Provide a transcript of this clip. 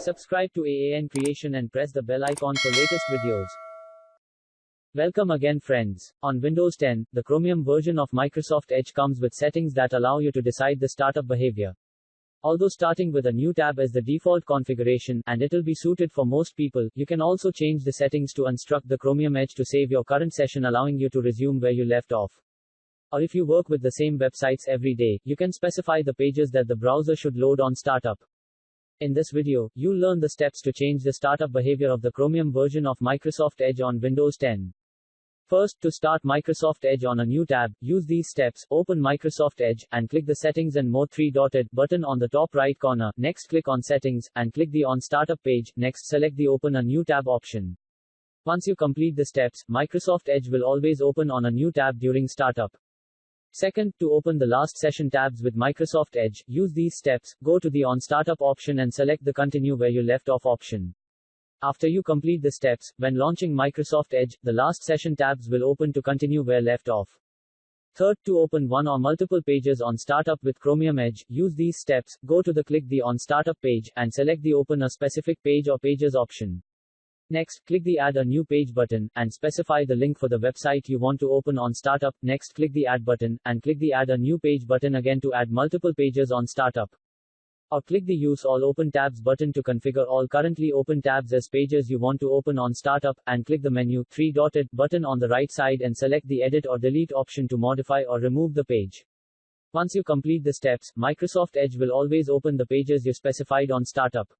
Subscribe to AAN Creation and press the bell icon for latest videos. Welcome again friends. On Windows 10, the Chromium version of Microsoft Edge comes with settings that allow you to decide the startup behavior. Although starting with a new tab is the default configuration, and it'll be suited for most people, you can also change the settings to unstruct the Chromium Edge to save your current session, allowing you to resume where you left off. Or if you work with the same websites every day, you can specify the pages that the browser should load on startup. In this video, you'll learn the steps to change the startup behavior of the Chromium version of Microsoft Edge on Windows 10. First, to start Microsoft Edge on a new tab, use these steps. Open Microsoft Edge, and click the Settings and More three-dotted button on the top right corner. Next, click on Settings, and click the On Startup page. Next, select the Open a New Tab option. Once you complete the steps, Microsoft Edge will always open on a new tab during startup. Second, to open the last session tabs with Microsoft Edge, use these steps. Go to the On Startup option and select the Continue where you left off option. After you complete the steps, when launching Microsoft Edge, the last session tabs will open to continue where left off. Third, to open one or multiple pages on startup with Chromium Edge, use these steps. Go to the Click the On Startup page, and select the Open a Specific Page or Pages option. Next, click the Add a New Page button, and specify the link for the website you want to open on startup. Next, click the Add button, and click the Add a New Page button again to add multiple pages on startup. Or click the Use All Open Tabs button to configure all currently open tabs as pages you want to open on startup, and click the Menu three-dotted button on the right side and select the Edit or Delete option to modify or remove the page. Once you complete the steps, Microsoft Edge will always open the pages you specified on startup.